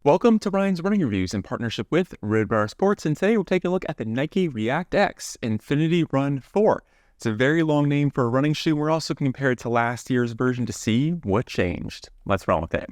Welcome to Ryan's Running Reviews in partnership with Roadbar Sports, and today we'll take a look at the Nike ReactX Infinity Run 4. It's a very long name for a running shoe. We're also going to compare it to last year's version to see what changed. Let's run with it.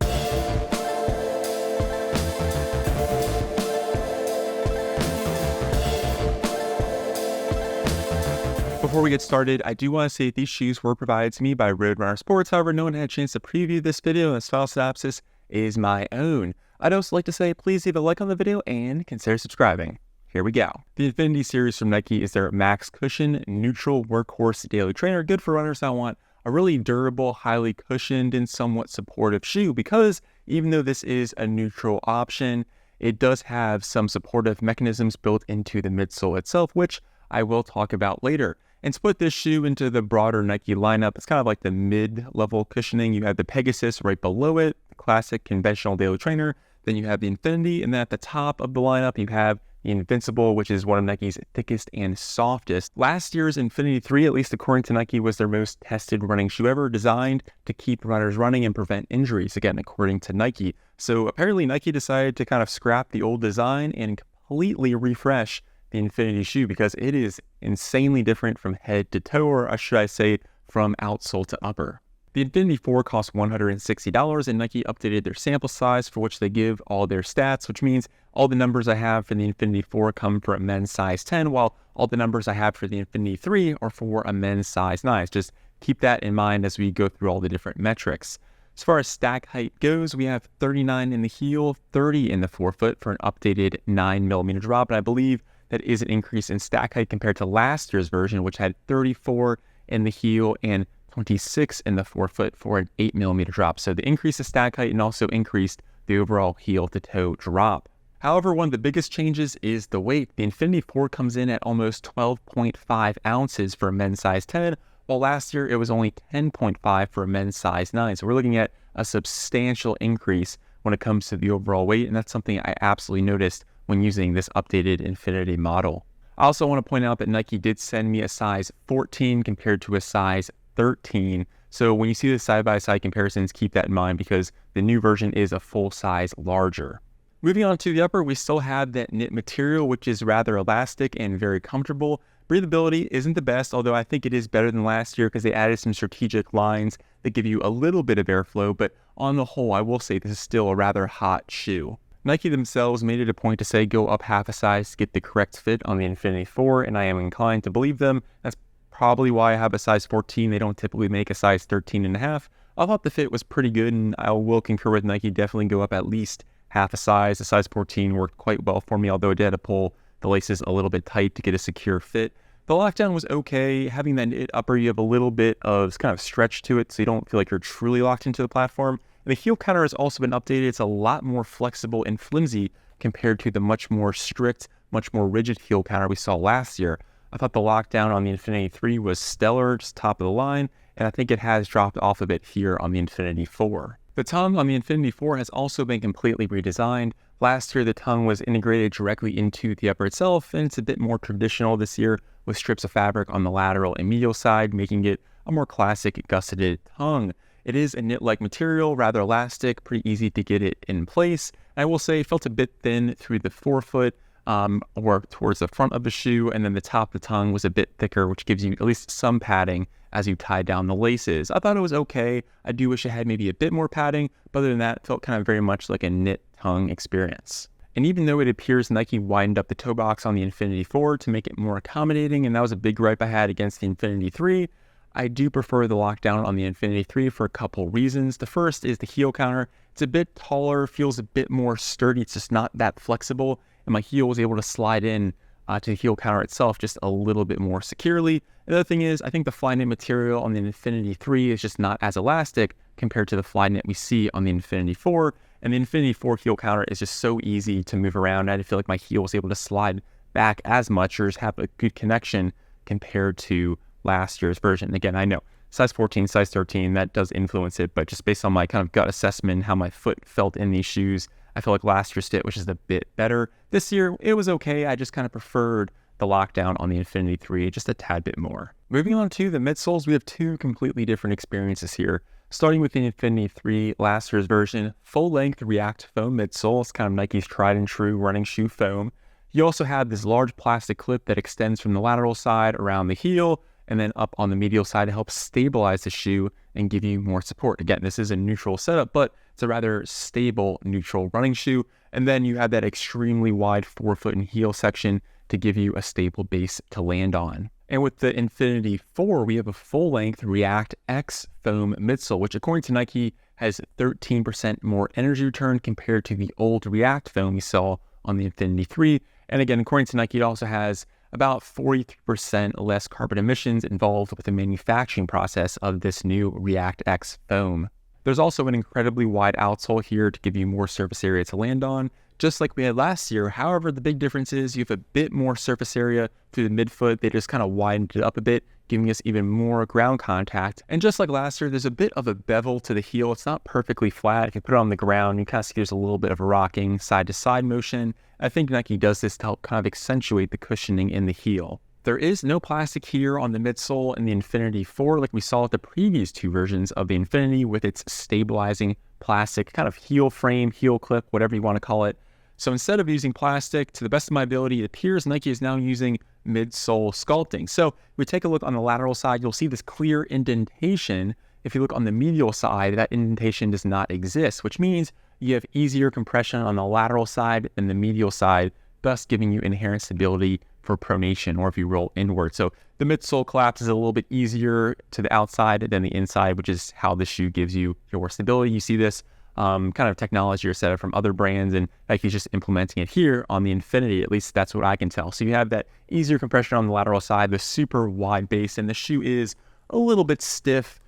Before we get started, I do want to say these shoes were provided to me by Roadbar Sports. However, no one had a chance to preview this video, and this file synopsis is my own. I'd also like to say please leave a like on the video and consider subscribing. Here we go. The Infinity series from Nike is their max cushion, neutral workhorse daily trainer, good for runners that want a really durable, highly cushioned, and somewhat supportive shoe, because even though this is a neutral option, it does have some supportive mechanisms built into the midsole itself, which I will talk about later. And split this shoe into the broader Nike lineup. It's kind of like the mid-level cushioning. You have the Pegasus right below it, the classic conventional daily trainer. Then you have the Infinity, and then at the top of the lineup, you have the Invincible, which is one of Nike's thickest and softest. Last year's Infinity 3, at least according to Nike, was their most tested running shoe ever, designed to keep runners running and prevent injuries, again, according to Nike. So apparently Nike decided to kind of scrap the old design and completely refresh the Infinity shoe, because it is insanely different from head to toe, or should I say from outsole to upper. The Infinity 4 costs $160, and Nike updated their sample size for which they give all their stats, which means all the numbers I have for the Infinity 4 come for a men's size 10, while all the numbers I have for the Infinity 3 are for a men's size 9. Just keep that in mind as we go through all the different metrics. As far as stack height goes, we have 39 in the heel, 30 in the forefoot for an updated 9mm drop, and I believe that is an increase in stack height compared to last year's version, which had 34 in the heel and 26 in the forefoot for an 8mm drop. So the increase of stack height and also increased the overall heel to toe drop. However, one of the biggest changes is the weight. The Infinity 4 comes in at almost 12.5 ounces for a men's size 10, while last year it was only 10.5 for a men's size 9. So we're looking at a substantial increase when it comes to the overall weight, and that's something I absolutely noticed when using this updated Infinity model. I also want to point out that Nike did send me a size 14 compared to a size 13. So when you see the side-by-side comparisons, keep that in mind, because the new version is a full size larger. Moving on to the upper, we still have that knit material, which is rather elastic and very comfortable. Breathability isn't the best, although I think it is better than last year because they added some strategic lines that give you a little bit of airflow, but on the whole, I will say this is still a rather hot shoe. Nike themselves made it a point to say go up half a size to get the correct fit on the Infinity 4, and I am inclined to believe them. That's probably why I have a size 14. They don't typically make a size 13.5. I thought the fit was pretty good, and I will concur with Nike, definitely go up at least half a size. The size 14 worked quite well for me, although I did have to pull the laces a little bit tight to get a secure fit. The lockdown was okay. Having that knit upper, you have a little bit of kind of stretch to it, so you don't feel like you're truly locked into the platform. And the heel counter has also been updated. It's a lot more flexible and flimsy compared to the much more strict, much more rigid heel counter we saw last year. I thought the lockdown on the Infinity 3 was stellar, just top of the line, and I think it has dropped off a bit here on the Infinity 4. The tongue on the Infinity 4 has also been completely redesigned. Last year, the tongue was integrated directly into the upper itself, and it's a bit more traditional this year with strips of fabric on the lateral and medial side, making it a more classic gusseted tongue. It is a knit-like material, rather elastic, pretty easy to get it in place. I will say it felt a bit thin through the forefoot, or towards the front of the shoe, and then the top of the tongue was a bit thicker, which gives you at least some padding as you tie down the laces. I thought it was okay. I do wish it had maybe a bit more padding, but other than that, it felt kind of very much like a knit tongue experience. And even though it appears Nike widened up the toe box on the Infinity 4 to make it more accommodating, and that was a big gripe I had against the Infinity 3, I do prefer the lockdown on the Infinity 3 for a couple reasons. The first is the heel counter. It's a bit taller, feels a bit more sturdy. It's just not that flexible, and my heel was able to slide in to the heel counter itself just a little bit more securely. The other thing is, I think the fly knit material on the Infinity 3 is just not as elastic compared to the fly knit we see on the Infinity 4, and the Infinity 4 heel counter is just so easy to move around. I didn't feel like my heel was able to slide back as much or just have a good connection compared to last year's version. Again, I know size 14, size 13, that does influence it, but just based on my kind of gut assessment, how my foot felt in these shoes, I feel like last year's fit was just a bit better. This year, it was okay. I just kind of preferred the lockdown on the Infinity 3 just a tad bit more. Moving on to the midsoles, we have two completely different experiences here. Starting with the Infinity 3 last year's version, full-length React foam midsole. It's kind of Nike's tried and true running shoe foam. You also have this large plastic clip that extends from the lateral side around the heel and then up on the medial side to help stabilize the shoe and give you more support. Again, this is a neutral setup, but it's a rather stable neutral running shoe. And then you have that extremely wide forefoot and heel section to give you a stable base to land on. And with the Infinity 4, we have a full-length ReactX foam midsole, which according to Nike has 13% more energy return compared to the old React foam we saw on the Infinity 3. And again, according to Nike, it also has about 43% less carbon emissions involved with the manufacturing process of this new ReactX foam. There's also an incredibly wide outsole here to give you more surface area to land on, just like we had last year. However, the big difference is you have a bit more surface area through the midfoot. They just kind of widened it up a bit, giving us even more ground contact. And just like last year, there's a bit of a bevel to the heel. It's not perfectly flat. If you put it on the ground, you kind of see there's a little bit of a rocking side-to-side motion. I think Nike does this to help kind of accentuate the cushioning in the heel. There is no plastic here on the midsole in the Infinity 4 like we saw with the previous two versions of the Infinity with its stabilizing plastic kind of heel frame, heel clip, whatever you want to call it. So instead of using plastic, to the best of my ability, it appears Nike is now using midsole sculpting. So if we take a look on the lateral side, you'll see this clear indentation. If you look on the medial side, that indentation does not exist, which means you have easier compression on the lateral side than the medial side, thus giving you inherent stability for pronation or if you roll inward. So the midsole collapse is a little bit easier to the outside than the inside, which is how the shoe gives you your stability. You see this kind of technology or setup from other brands, and Nike's just implementing it here on the Infinity. At least that's what I can tell. So you have that easier compression on the lateral side, the super wide base, and the shoe is a little bit stiff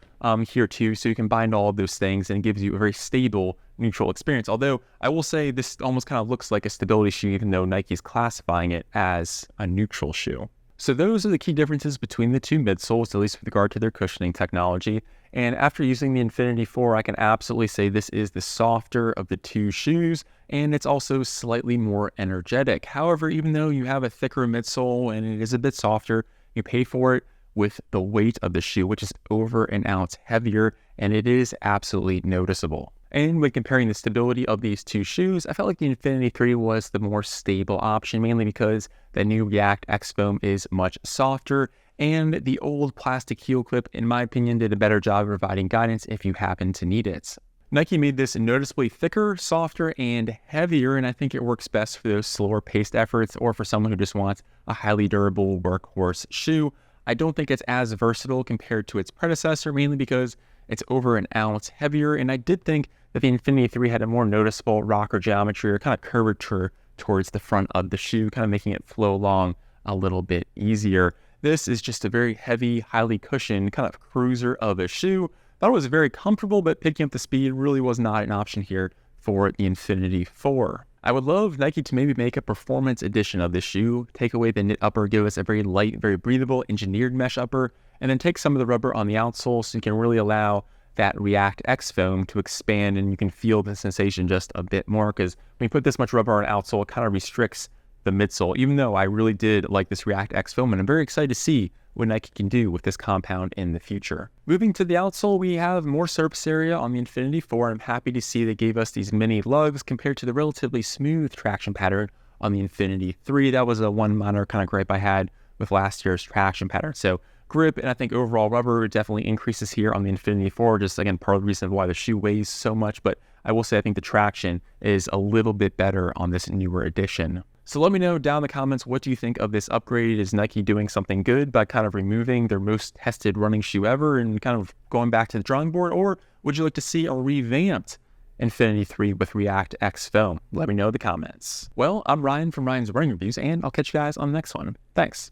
here too. So you can bind all of those things and it gives you a very stable neutral experience. Although I will say this almost kind of looks like a stability shoe, even though Nike's classifying it as a neutral shoe. So those are the key differences between the two midsoles, at least with regard to their cushioning technology. And after using the Infinity 4, I can absolutely say this is the softer of the two shoes, and it's also slightly more energetic. However, even though you have a thicker midsole and it is a bit softer, you pay for it with the weight of the shoe, which is over an ounce heavier, and it is absolutely noticeable. And when comparing the stability of these two shoes, I felt like the Infinity 3 was the more stable option, mainly because the new ReactX foam is much softer, and the old plastic heel clip, in my opinion, did a better job of providing guidance if you happen to need it. Nike made this noticeably thicker, softer, and heavier, and I think it works best for those slower paced efforts or for someone who just wants a highly durable workhorse shoe. I don't think it's as versatile compared to its predecessor, mainly because it's over an ounce heavier, and I did think that the Infinity 3 had a more noticeable rocker geometry or kind of curvature towards the front of the shoe, kind of making it flow along a little bit easier. This is just a very heavy, highly cushioned kind of cruiser of a shoe. Thought it was very comfortable, but picking up the speed really was not an option here for the Infinity 4. I would love Nike to maybe make a performance edition of this shoe, take away the knit upper, give us a very light, very breathable engineered mesh upper, and then take some of the rubber on the outsole so you can really allow that ReactX foam to expand and you can feel the sensation just a bit more, because when you put this much rubber on an outsole, it kind of restricts the midsole, even though I really did like this ReactX foam, and I'm very excited to see what Nike can do with this compound in the future. Moving to the outsole, we have more surface area on the Infinity 4, and I'm happy to see they gave us these mini lugs compared to the relatively smooth traction pattern on the Infinity 3. That was a one minor kind of gripe I had with last year's traction pattern. So grip and I think overall rubber definitely increases here on the Infinity 4, just again part of the reason why the shoe weighs so much, but I will say I think the traction is a little bit better on this newer edition. So let me know down in the comments, what do you think of this upgrade? Is Nike doing something good by kind of removing their most tested running shoe ever and kind of going back to the drawing board? Or would you like to see a revamped Infinity 3 with ReactX foam? Let me know in the comments. Well, I'm Ryan from Ryan's Running Reviews, and I'll catch you guys on the next one. Thanks.